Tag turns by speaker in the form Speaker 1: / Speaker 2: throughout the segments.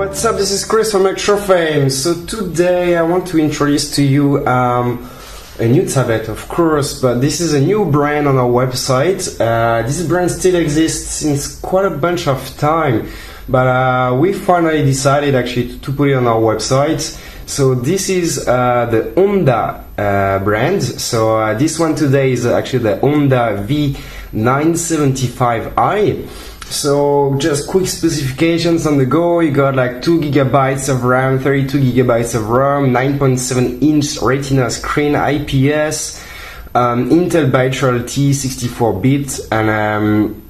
Speaker 1: What's up, this is Chris from ElectroFame. So today I want to introduce to you a new tablet, of course, but this is a new brand on our website. This brand still exists since quite a bunch of time, but we finally decided actually to put it on our website. So this is the Onda brand. So this one today is actually the Onda V975i. So just quick specifications on the go. You got like 2 GB of RAM, 32 GB of RAM, 9.7-inch Retina screen, IPS, Intel bilateral T 64-bit, and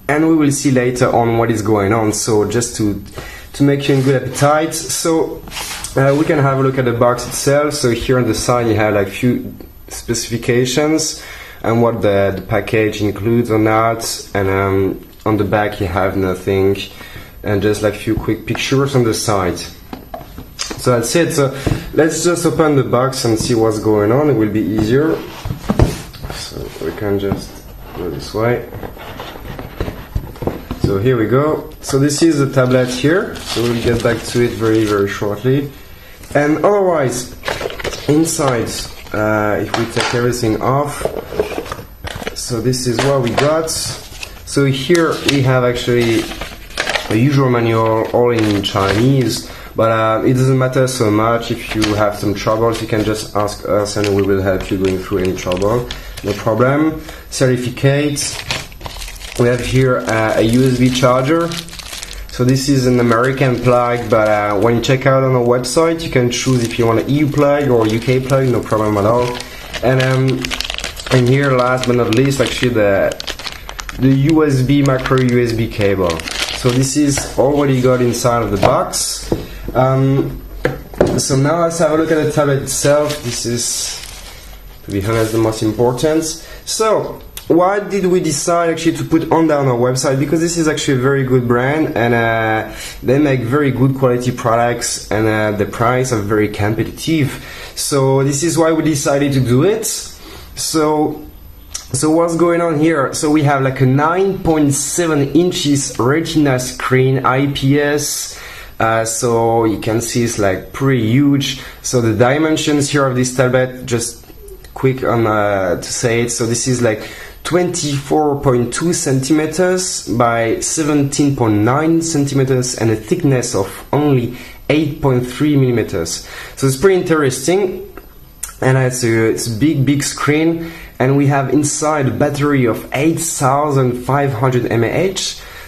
Speaker 1: we will see later on what is going on. So just to make you in good appetite. So we can have a look at the box itself. So here on the side you have like few specifications and what the package includes or not, and on the back you have nothing, and just like few quick pictures on the side. So that's it. So let's just open the box and see what's going on. It will be easier. So we can just go this way. So here we go. So this is the tablet here. So we'll get back to it very shortly. And otherwise, inside, if we take everything off, so this is what we got. So here we have actually the usual manual, all in Chinese, but it doesn't matter so much. If you have some troubles, you can just ask us and we will help you going through any trouble, no problem. Certificate. We have here a USB charger. So this is an American plug, but when you check out on our website, you can choose if you want an EU plug or UK plug, no problem at all. And here, last but not least, actually the USB micro USB cable. So this is already got inside of the box. So now let's have a look at the tablet itself. This is, to be honest, the most important. So why did we decide actually to put Onda on our website? Because this is actually a very good brand, and they make very good quality products, and the price are very competitive. So this is why we decided to do it. So what's going on here? So we have like a 9.7 inches Retina screen, IPS. So you can see it's like pretty huge. So the dimensions here of this tablet, just quick on to say it. So this is like 24.2 centimeters by 17.9 centimeters and a thickness of only 8.3 millimeters. So it's pretty interesting, and it's a big screen. And we have inside a battery of 8,500 mAh,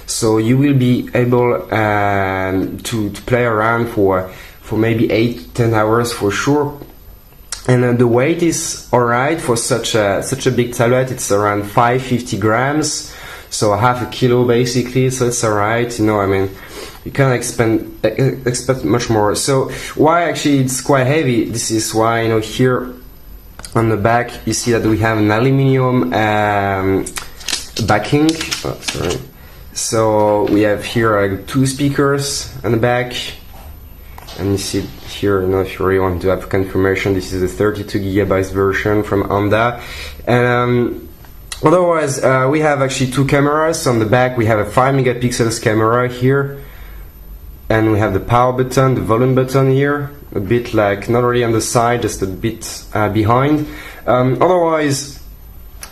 Speaker 1: so you will be able to play around for maybe 8-10 hours for sure. And the weight is alright for such a big tablet. It's around 550 grams, so half a kilo basically. So it's alright, you know. I mean, you can't expect much more. So why actually it's quite heavy? This is why, you know, here on the back you see that we have an aluminium backing. Oh, sorry. So we have here 2 speakers on the back, and you see here, you know, if you really want to have confirmation, this is a 32 GB version from Onda. And otherwise we have actually 2 cameras. On the back we have a 5 megapixels camera here, and we have the power button, the volume button here, a bit like not really on the side, just a bit behind. Otherwise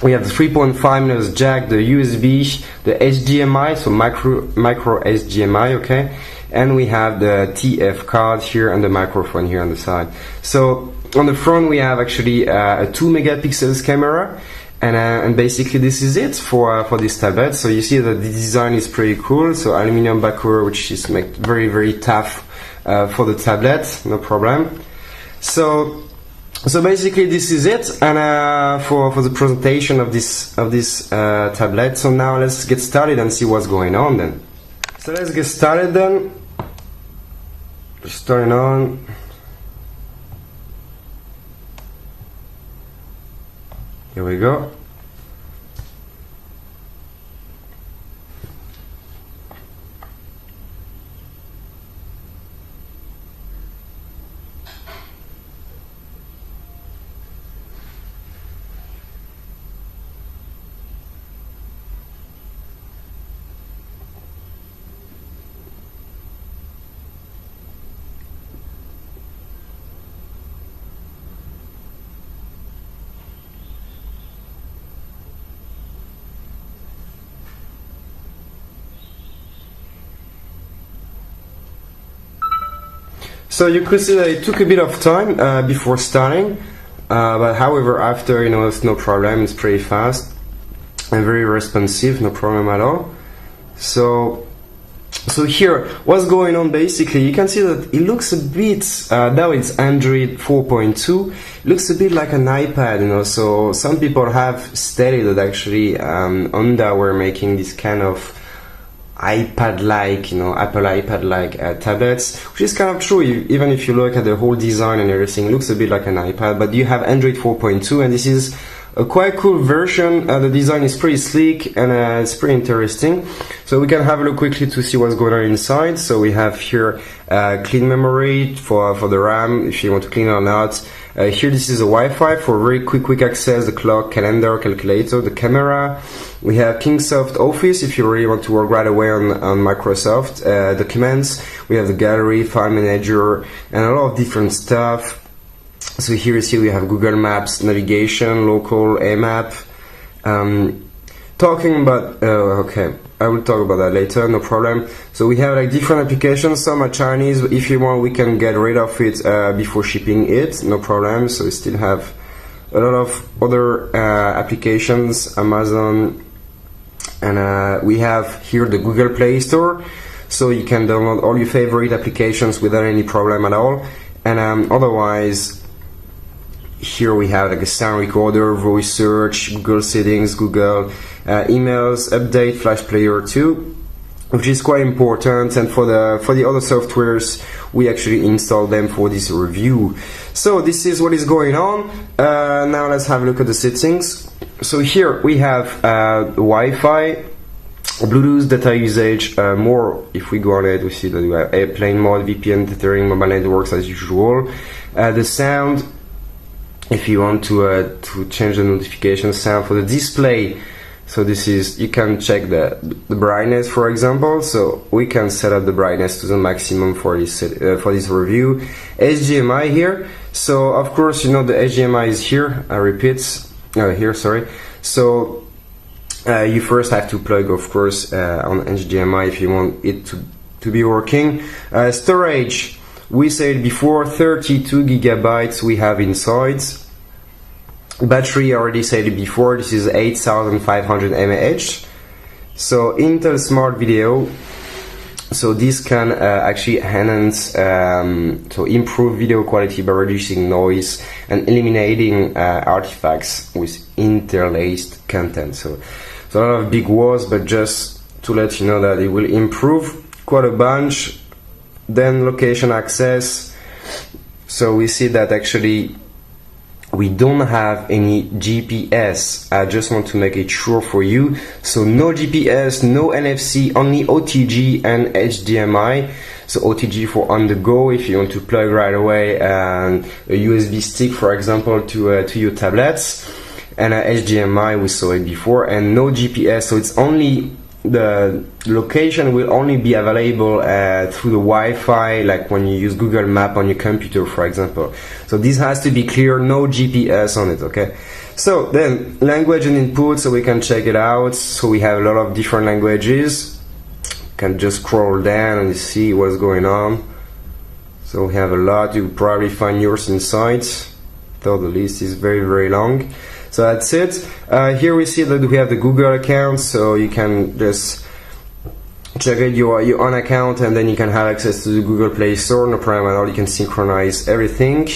Speaker 1: we have the 3.5mm jack, the USB, the HDMI, so micro HDMI, okay, and we have the TF card here and the microphone here on the side. So on the front we have actually a 2 megapixels camera, and basically this is it for this tablet. So you see that the design is pretty cool. So aluminum backer, which is made very tough for the tablet, no problem. So basically this is it, and for the presentation of this tablet. So now let's get started and see what's going on then. So let's get started then. Just turn on. Here we go. So you could see that it took a bit of time before starting, but however after, it's no problem, it's pretty fast and very responsive, no problem at all. So here, what's going on basically, you can see that it looks a bit, now it's Android 4.2, it looks a bit like an iPad, so some people have stated that actually Onda were making this kind of iPad-like, Apple iPad-like tablets, which is kind of true. Even if you look at the whole design and everything, it looks a bit like an iPad, but you have Android 4.2, and this is a quite cool version. The design is pretty sleek and it's pretty interesting. So we can have a look quickly to see what's going on inside. So we have here clean memory for the RAM, if you want to clean it or not. Here this is a Wi-Fi for very quick access, the clock, calendar, calculator, the camera. We have Kingsoft Office if you really want to work right away on Microsoft documents. We have the gallery, file manager, and a lot of different stuff. So here you see we have Google Maps, navigation, local, AMAP. Talking about, okay, I will talk about that later, no problem. So we have like different applications, some are Chinese. If you want, we can get rid of it before shipping it, no problem. So we still have a lot of other applications, Amazon, and we have here the Google Play Store. So you can download all your favorite applications without any problem at all. And otherwise, here we have like a sound recorder, voice search, Google settings, Google emails, update, Flash Player 2, which is quite important. And for the other softwares, we actually install them for this review. So this is what is going on. Now let's have a look at the settings. So here we have Wi-Fi, Bluetooth, data usage, more. If we go on it, we see that we have airplane mode, VPN, tethering, mobile networks as usual. The sound, if you want to change the notification sound for the display, so this is, you can check the brightness, for example. So we can set up the brightness to the maximum for this review. HDMI here. So of course, the HDMI is here. I repeat, here, sorry. So you first have to plug, of course, on HDMI if you want it to be working. Storage, we said before 32 gigabytes we have inside. Battery, I already said it before, this is 8500 mAh. So Intel Smart Video, so this can actually enhance, so improve video quality by reducing noise and eliminating artifacts with interlaced content. So a lot of big words, but just to let you know that it will improve quite a bunch. Then location access, so we see that actually we don't have any GPS. I just want to make it sure for you. So no GPS, no NFC, only OTG and HDMI. So OTG for on the go, if you want to plug right away a USB stick, for example, to your tablets. And HDMI, we saw it before, and no GPS. So it's only, the location will only be available through the Wi-Fi, like when you use Google Map on your computer, for example. So this has to be clear, no GPS on it, okay? So then language and input, so we can check it out. So we have a lot of different languages. You can just scroll down and see what's going on. So we have a lot. You probably find yours inside, though the list is very, very long. So that's it. Here we see that we have the Google account, so you can just check out your own account, and then you can have access to the Google Play Store, no problem at all. You can synchronize everything.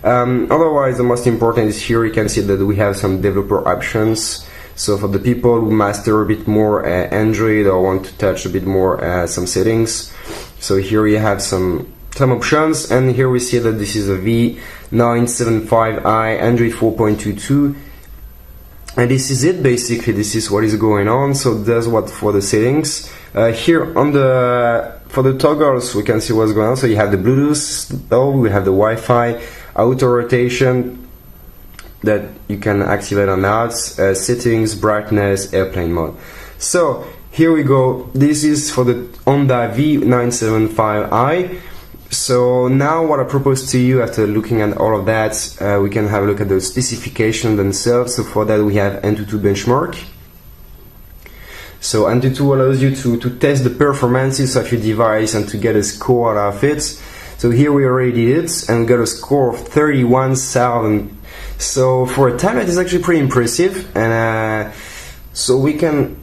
Speaker 1: Otherwise, the most important is here you can see that we have some developer options. So for the people who master a bit more Android or want to touch a bit more some settings, so here you have some options. And here we see that this is a V975i Android 4.22. And this is it basically. This is what is going on. So that's what for the settings. Here on for the toggles, we can see what's going on. So you have the Bluetooth, we have the Wi-Fi, auto rotation that you can activate or not, settings, brightness, airplane mode. So here we go. This is for the Onda V975i. So now what I propose to you, after looking at all of that, we can have a look at the specifications themselves. So for that we have AnTuTu benchmark. So AnTuTu allows you to test the performances of your device and to get a score out of it. So here we already did it, and we got a score of 31,000. So for a tablet, it's actually pretty impressive, and so we can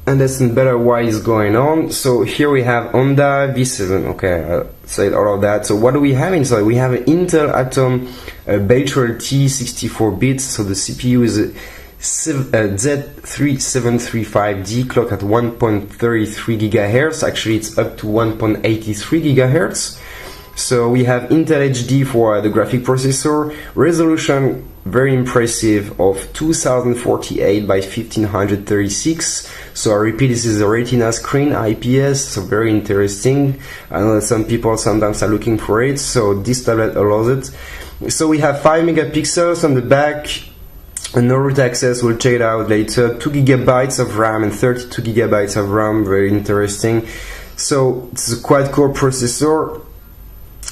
Speaker 1: understand better what is going on. So here we have Onda V7. Okay, I said all of that. So what do we have inside? We have an Intel Atom Bay-Trail T 64-bit. So the CPU is a Z3735D, clock at 1.33 GHz. Actually, it's up to 1.83 GHz. So we have Intel HD for the graphic processor. Resolution very impressive of 2048 by 1536. So I repeat, this is a Retina screen, IPS, so very interesting. I know that some people sometimes are looking for it, so this tablet allows it. So we have 5 megapixels on the back, no root access, we'll check it out later. 2 gigabytes of RAM and 32 gigabytes of RAM, very interesting. So it's a quad-core processor.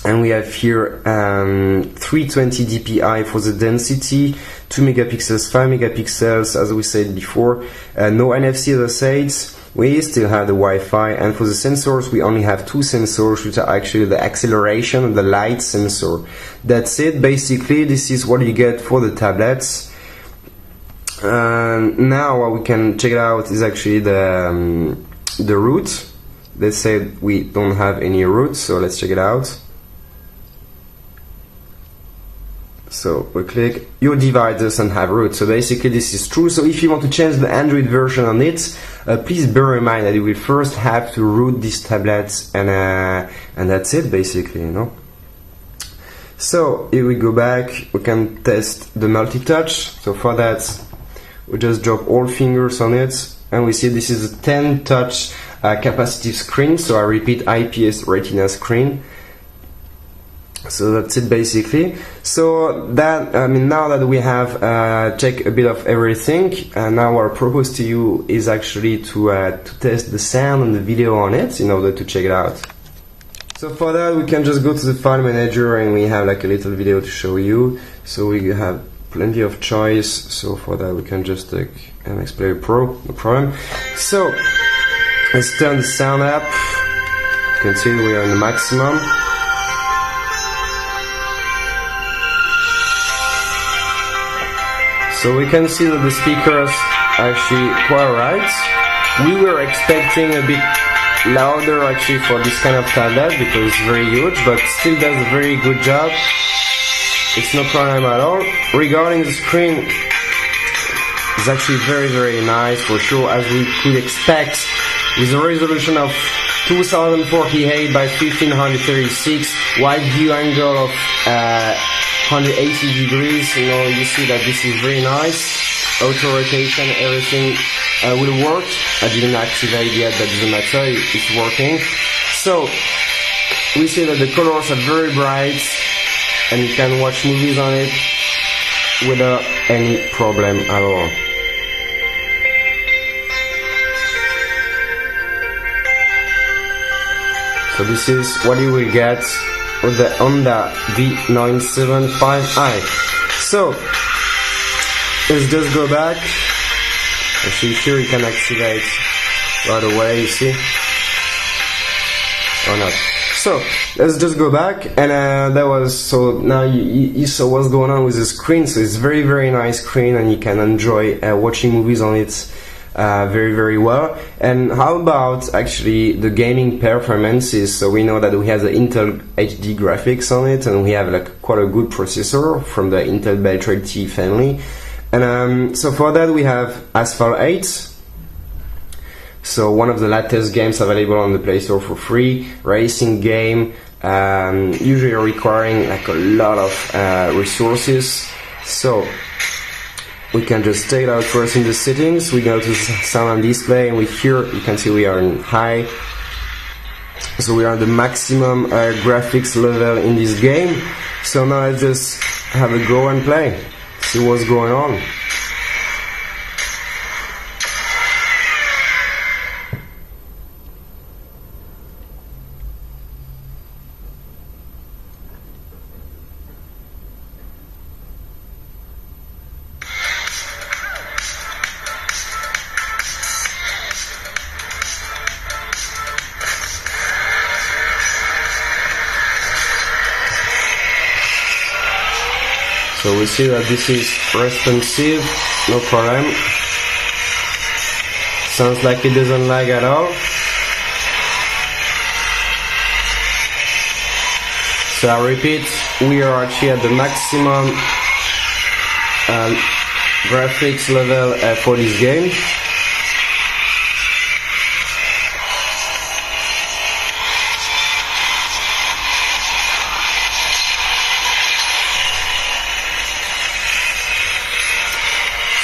Speaker 1: And we have here 320 dpi for the density, 2 megapixels, 5 megapixels, as we said before. No NFC, as I said. We still have the Wi-Fi, and for the sensors, we only have 2 sensors, which are actually the acceleration and the light sensor. That's it. Basically, this is what you get for the tablets. Now, what we can check it out is actually the root. They said we don't have any root, so let's check it out. So we click, your device doesn't have root. So basically this is true. So if you want to change the Android version on it, please bear in mind that you will first have to root this tablet, and that's it basically, you know. So here we go back, we can test the multi-touch. So for that, we just drop all fingers on it, and we see this is a 10 touch capacitive screen. So I repeat, IPS Retina screen. So that's it basically. So that, I mean, now that we have checked a bit of everything, now our purpose to you is actually to test the sound and the video on it in order to check it out. So for that, we can just go to the file manager, and we have like a little video to show you. So we have plenty of choice. So for that, we can just take MX Player Pro, no problem. So let's turn the sound up. You can see we are in the maximum. So we can see that the speakers are actually quite right. We were expecting a bit louder actually for this kind of tablet because it's very huge, but still does a very good job. It's no problem at all. Regarding the screen, it's actually very nice for sure, as we could expect, with a resolution of 2048 by 1536, wide view angle of 180 degrees. You know, you see that this is very nice. Auto rotation, everything will work. I didn't activate yet, that doesn't matter, it's working. So we see that the colors are very bright, and you can watch movies on it without any problem at all. So this is what you will get with the Onda V975i. So let's just go back. Actually, here you can activate right away, you see, or not. So let's just go back, and that was, so now you saw what's going on with the screen. So it's very nice screen, and you can enjoy watching movies on it very well. And how about actually the gaming performances? So we know that we have the Intel HD graphics on it, and we have like quite a good processor from the Intel Bay-Trail T family. And so for that we have Asphalt 8, so one of the latest games available on the Play Store for free, racing game, usually requiring like a lot of resources. So we can just take it out first in the settings. We go to sound and display, and we here you can see we are in high. So we are at the maximum graphics level in this game. So now let's just have a go and play, see what's going on. So we see that this is responsive, no problem. Sounds like it doesn't lag at all. So I repeat, we are actually at the maximum graphics level for this game.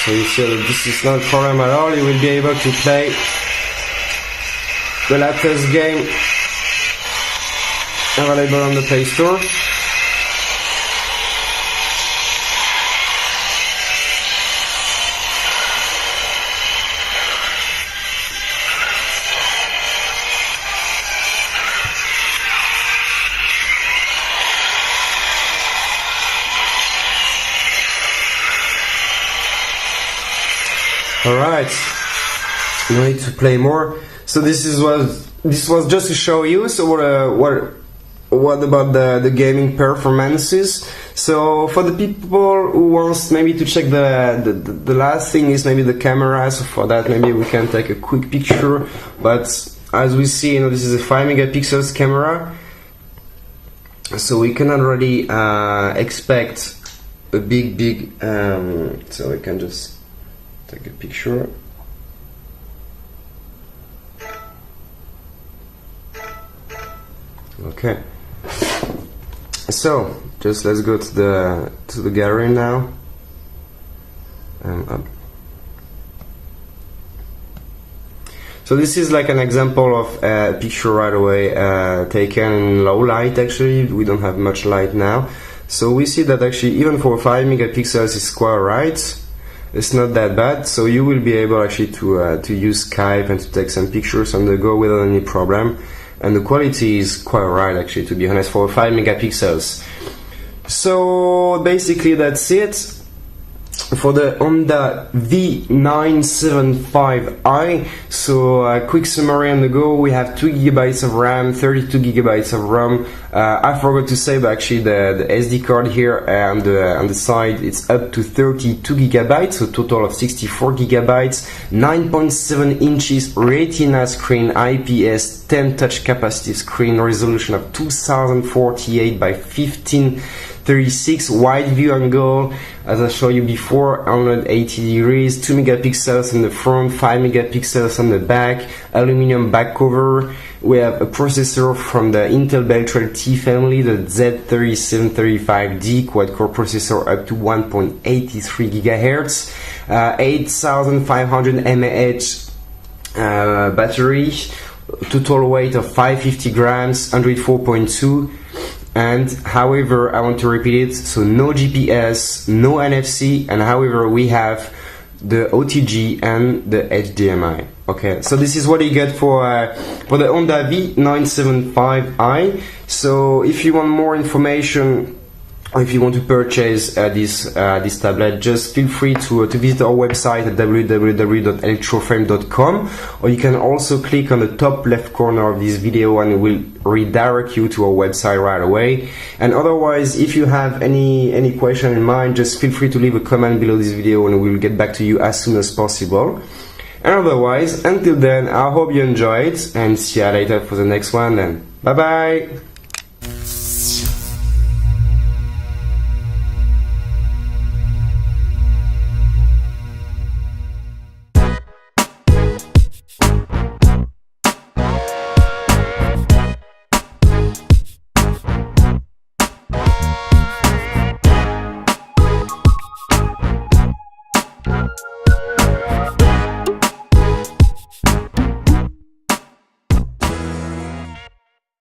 Speaker 1: So you see that this is not a problem at all. You will be able to play the latest game available on the Play Store. Alright, no need to play more. So this was just to show you. So what about the gaming performances? So for the people who wants maybe to check the last thing is maybe the camera. So for that maybe we can take a quick picture. But as we see, this is a 5 megapixels camera. So we can already expect a big. So we can just take a picture. Okay. So just let's go to the gallery now. Up. So this is like an example of a picture right away taken in low light. Actually, we don't have much light now. So we see that actually even for 5 megapixels it's quite right. It's not that bad, so you will be able actually to use Skype and to take some pictures on the go without any problem. And the quality is quite right, actually, to be honest, for 5 megapixels. So basically that's it for the Onda V975i. So a quick summary on the go. We have 2 GB of RAM, 32 GB of ROM. I forgot to say, but actually the SD card here on the side, it's up to 32 GB, so total of 64 GB, 9.7 inches Retina screen, IPS 10 touch capacitive screen, resolution of 2048 by 1536, wide view angle, as I showed you before, 180 degrees, 2 megapixels in the front, 5 megapixels on the back, aluminum back cover. We have a processor from the Intel Beltrail T family, the Z3735D quad-core processor up to 1.83 GHz, 8500 mAh battery, total weight of 550 grams, Android 4.2. And however, I want to repeat it, so no GPS, no NFC, and however we have the OTG and the HDMI. Okay, so this is what you get for the Onda V975i. So if you want more information, or if you want to purchase this tablet, just feel free to visit our website at www.electrofame.com, or you can also click on the top left corner of this video and it will redirect you to our website right away. And otherwise, if you have any question in mind, just feel free to leave a comment below this video and we'll get back to you as soon as possible. And otherwise, until then, I hope you enjoyed and see you later for the next one then. Bye bye!